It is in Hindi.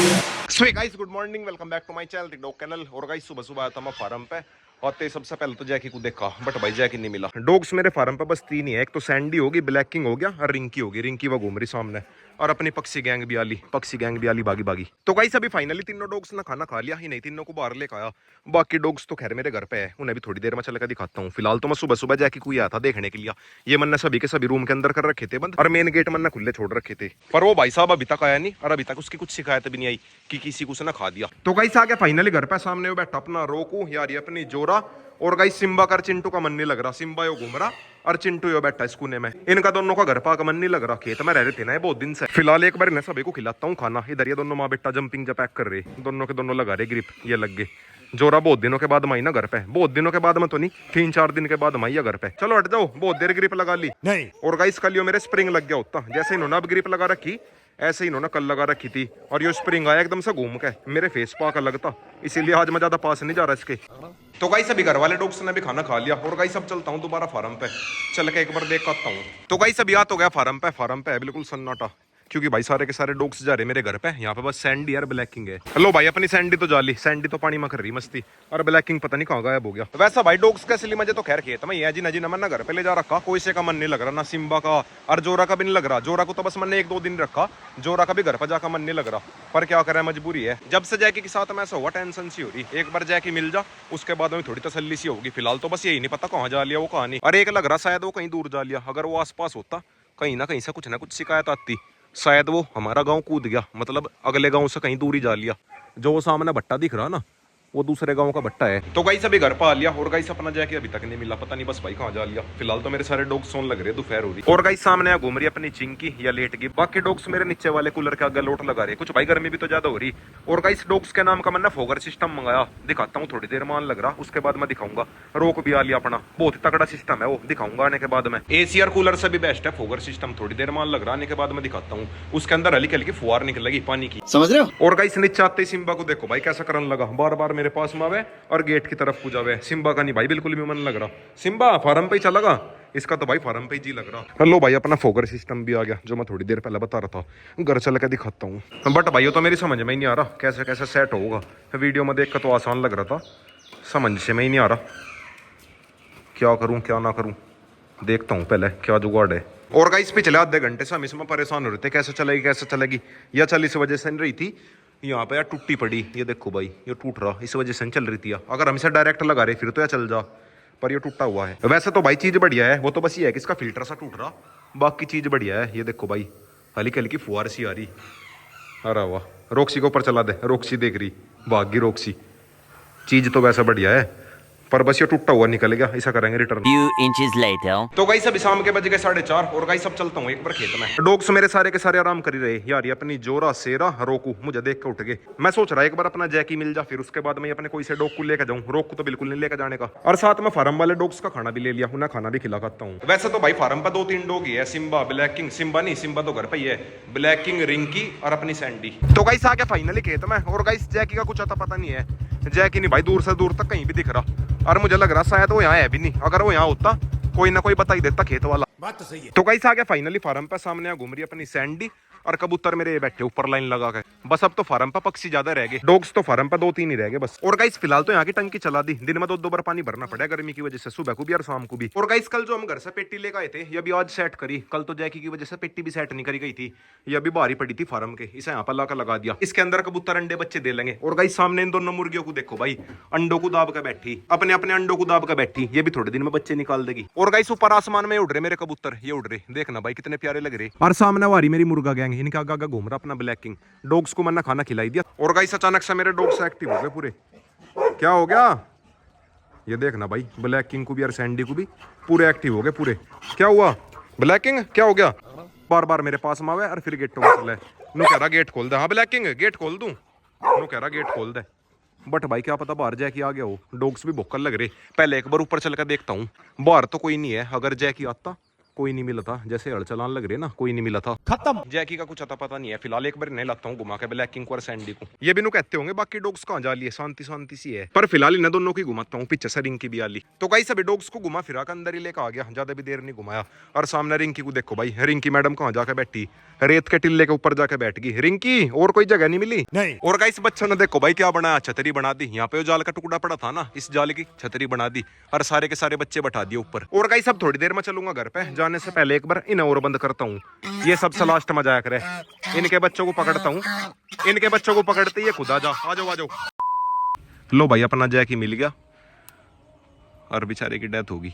So guys good morning, welcome back to my channel the dog kennel. और गाइस सुबह सुबह आया था मैं फार्म पे। आते सबसे पहले तो जैकी को देखा, बट भाई जैकी नहीं मिला। डॉग्स मेरे फार्म पे बस तीन ही है, एक तो सैंडी होगी, ब्लैक किंग हो गया और रिंकी होगी। रिंकी वो घूम रही सामने, और अपनी पक्षी गैंग भी आली बागी बागी। तो गाइस अभी फाइनली तीनों डॉग्स ने खाना खा लिया ही नहीं, तीनों को बाहर लेकर आया। बाकी डॉग्स तो खैर मेरे घर पे है, उन्हें भी थोड़ी देर में चल कर दिखाता हूँ। फिलहाल तो मैं सुबह सुबह जैकी को आया था देखने के लिए। ये मैंने सभी के सभी रूम के अंदर कर रखे थे बंद, और मेन गेट मैंने खुले छोड़ रखे थे। पर वो भाई साहब अभी तक आया नहीं, और अभी तक उसकी कुछ शिकायत भी नहीं आई कि किसी को उसने खा दिया। तो गाइस आ गया फाइनली घर पे, सामने वो बैठा अपना रोकू यार, ये अपनी जोरा। और गाइस सिम्बा का चिंटू का मन नहीं लग रहा। सिम्बा यो घूम रहा और चिंटू यो बैठा इस कोने में। इनका दोनों का घर पा का मन नहीं लग रहा, खेत में रह रहे थे ना ये बहुत दिन से। फिलहाल एक बार इन्हें सभी को खिलाता हूँ खाना। इधर ये दोनों माँ बेटा जंपिंग जपैक कर रहे, दोनों के दोनों लगा रहे ग्रिप, ये लग गए। जोरा बहुत दिनों के बाद माई ना घर पे, बहुत दिनों के बाद में तो नहीं, 3-4 दिन के बाद माई है घर पे। चलो हट जाओ, बहुत देर ग्रिप लगा ली नहीं। और गाइस कल यो मेरे स्प्रिंग लग गया होता, जैसे इन्होंने अब ग्रिप लगा रखी ऐसे ही इन्होंने कल लगा रखी थी, और ये स्प्रिंग आया एकदम से घूम के मेरे फेस पा का लगता, इसीलिए आज मैं ज्यादा पास नहीं जा रहा इसके। तो गाइस अभी घर वाले डॉग्स ने भी खाना खा लिया, और गाइस अब चलता हूँ दोबारा फार्म पे, चल के एक बार देख आता हूँ। तो गाइस अभी आ तो गया फार्म पे है बिल्कुल सन्नाटा, क्योंकि भाई सारे के सारे डॉग्स जा रहे मेरे घर पे। यहाँ पे बस सैंडी और ब्लैक किंग है। हेलो भाई, अपनी सैंडी तो जाली, सैंडी तो पानी में कर रही मस्ती, और ब्लैक किंग पता नहीं कहाँ गायब हो गया। वैसा भाई डॉग्स के असली मजे तो खैर खेत में ही है जी। नजी नमन ना घर पे ले जा रखा, कोई से का मन नहीं लग रहा, ना सिम्बा का और जोरा का भी नहीं लग रहा। जोरा को तो बस मैंने 1-2 दिन रखा, जोरा का भी घर पर जाकर मन नहीं लग रहा। पर क्या करे, मजबूरी है। जब से जैकी के साथ में ऐसा हुआ टेंशन सी हो रही, एक बार जैकी मिल जा उसके बाद में थोड़ी तसल्ली सी होगी। फिलहाल तो बस यही नहीं पता कहाँ जा लिया वो, कहानी। और एक लग रहा शायद वो कहीं दूर जा लिया, अगर वो आसपास होता कहीं ना कहीं से कुछ ना कुछ शिकायत आती। शायद वो हमारा गांव कूद गया, मतलब अगले गांव से कहीं दूरी जा लिया। जो वो सामने भट्टा दिख रहा ना, वो दूसरे गांव का भट्टा है। तो गाइस अभी घर पर आ लिया, और गाइस अपना जैकी अभी तक नहीं मिला, पता नहीं बस भाई कहाँ जा लिया। फिलहाल तो मेरे सारे डॉग्स सोने लग रहे, दोपहर हो रही। और गाइस सामने घूम रही अपनी चिंकी या लेट गई। बाकी डॉग्स मेरे नीचे वाले कूलर के आगे लोट लगा रहे, कुछ भाई गर्मी भी तो ज्यादा हो रही। और गाइस डॉग्स के नाम का मैंने फोगर सिस्टम मंगाया, दिखाता हूँ थोड़ी देर मान लग रहा, उसके बाद मैं दिखाऊंगा। रोक भी आ लिया अपना, बहुत तगड़ा सिस्टम है वो, दिखाऊंगा आने के बाद में। एसी और कूलर से भी बेस्ट है फोगर सिस्टम, थोड़ी देर मान लग रहा, आने के बाद में दिखाता हूँ। उसके अंदर हल्की हल्की फुहार निकलेगी पानी की, समझ रहे हो। और गाइस नीचे आते ही सिम्बा को देखो भाई कैसा करने लगा, बार बार मेरे पास में आवे और गेट की तरफ पूजा हुए। सिम्बा का नहीं भाई बिल्कुल भी मन लग रहा। सिम्बा फार्म पे ही चलेगा, इसका तो भाई फार्म पे ही जी लग रहा। हेलो भाई, अपना फोगर सिस्टम भी आ गया, जो मैं थोड़ी देर पहले बता रहा था। घर चल के दिखाता हूँ, बट भाई तो मेरी समझ में ही नहीं आ रहा कैसे कैसे सेट होगा। वीडियो में देख कर तो आसान लग रहा था, समझ से में ही नहीं आ रहा क्या करूँ क्या ना करूँ। देखता हूँ पहले क्या जुगाड़ है। और गाइस पिछले आधे घंटे से हम इसमें परेशान हो रहे थे, कैसे चलेगी। यह चल इस वजह से नहीं रही थी, यहाँ पे यार टूटी पड़ी, ये देखो भाई ये टूट रहा, इस वजह से नहीं चल रही थी। अगर हम इसे डायरेक्ट लगा रहे फिर तो यह चल जा, पर ये टूटा हुआ है। वैसे तो भाई चीज बढ़िया है, वो तो बस ये है कि इसका फिल्टर सा टूट रहा, बाकी चीज बढ़िया है। ये देखो भाई हल्की हल्की फुहार सी आ रही। अरे वाह, रोक्सी को ऊपर चला दे, रोक्सी देख रही, भागी रोक्सी। चीज तो वैसा बढ़िया है, पर बस ये टूटा हुआ निकल गया, ऐसा करेंगे रिटर्न। Few inches later. तो गाइस अभी शाम के बज गए 4:30, और गाइस अब चलता हूँ एक बार खेत में। डॉग्स मेरे सारे के सारे आराम कर ही रहे यार, ये अपनी जोरा सेरा रोकू मुझे देख के उठ गए। मैं सोच रहा एक बार अपना जैकी मिल जा, फिर उसके बाद मैं अपने कोई से डॉग को लेकर जाऊँ। रोक को तो बिल्कुल नहीं लेकर जाने का, और साथ में फार्म वाले डॉग्स का खाना भी ले लिया, उन्हें खाना भी खिला खाता हूँ। वैसे तो भाई फार्म पर 2-3 डॉग ही है, सिम्बा ब्लैक किंग, सिम्बा नहीं सिम्बा तो घर पे ही है, ब्लैक किंग रिंकी और अपनी सैंडी। तो गाइस आ गया फाइनली खेत में, और गाइस जैकी का कुछ आता पता नहीं है। जैकी नहीं भाई दूर से दूर तक कहीं भी दिख रहा, और मुझे लग रहा शायद वो यहाँ है भी नहीं। अगर वो यहाँ होता कोई ना कोई बता ही देता खेत वाला। बात तो सही है। तो गाइस आ गया फाइनली फार्म पे, सामने घूम रही अपनी सैंडी, और कबूतर मेरे बैठे ऊपर लाइन लगा के। बस अब तो फार्म पे पक्षी ज्यादा रह गए, डॉग्स तो फार्म पे 2-3 ही रह गए बस। और गाइस फिलहाल तो यहाँ की टंकी चला दी, दिन में 2-2 बार पानी भरना पड़ा गर्मी की वजह से, सुबह को भी और शाम को भी। और गाइस कल जो हम घर से पेटी लेकर आए थे, ये भी आज सेट करी। कल तो जैकी की वजह से पेटी भी सेट नहीं करी गई थी, ये अभी बाहर ही पड़ी थी फार्म के, इसे यहाँ पर लाकर लगा दिया। इसके अंदर कबूतर अंडे बच्चे दे लेंगे। और गाइस सामने इन दोनों मुर्गियों को देखो भाई, अंडों को दाब कर बैठी, अपने अपने अंडों को दाब कर बैठी, ये भी थोड़े दिन में बच्चे निकाल देगी। और गाइस ऊपर आसमान में उड़ रहे मेरे कबूतर, ये उड़ रहे, देखना भाई कितने प्यारे लग रहे। और सामने वारी मेरी मुर्गा गैंग, इनका आगा घूम रहा अपना ब्लैक किंग। डॉग्स को मैंने खाना खिलाई दिया, और गाइस अचानक से मेरे डॉग्स एक्टिव हो गए पूरे। क्या हो गया ये देखना भाई, ब्लैक किंग को भी और सैंडी को भी पूरे एक्टिव हो गए पूरे। क्या हुआ ब्लैक किंग, क्या हो गया? बार बार मेरे पास में आवे और फिर गेट में चले। नु कह रहा गेट खोल दे। हाँ ब्लैक किंग गेट खोल दूं, नु कह रहा गेट खोल दे। बट भाई क्या पता बाहर जैकी आ गया हो, डॉग्स भी भौंकने लग रहे। पहले एक बार ऊपर चल कर देखता हूँ, बाहर तो कोई नहीं है, अगर जैकी आता कोई नहीं मिला था, जैसे हड़ चलान लग रही है ना, कोई नहीं मिला था। खत्म। जैकी का कुछ अता पता नहीं है फिलहाल। एक बार नहीं लाता हूँ घुमा के ब्लैक किंग को और सैंडी को। ये भी नु कहते होंगे बाकी डॉग्स कहाँ जा लिए, शांति शांति सी है, पर फिलहाल इन दोनों की घुमाता हूँ, पीछे से रिंकी भी आली। तो गाइस सभी डॉग्स को घुमा फिरा कर अंदर ही लेकर आ गया, ज्यादा भी देर नहीं घुमाया। और सामने रिंकी को देखो भाई, रिंकी मैडम कहाँ जाके बैठी, रेत के टिल्ले के ऊपर जाके बैठ गई रिंकी, और कोई जगह नहीं मिली। नहीं। और गाइस बच्चों ने देखो भाई क्या बनाया, छतरी बना दी। यहाँ पे वो जाल का टुकड़ा पड़ा था ना, इस जाल की छतरी बना दी और सारे के सारे बच्चे बैठा दिए ऊपर। और गाइस अब थोड़ी देर में चलूंगा घर पे, जाने से पहले एक बार इन्हें और बंद करता हूँ। ये सबसे लास्ट मजा करे, इनके बच्चों को पकड़ता हूँ, इनके बच्चों को पकड़ते ये खुद आ जाओ, आ जाओ आ जाओ। लो भाई अपना जैकी मिल गया और बेचारे की डेथ होगी।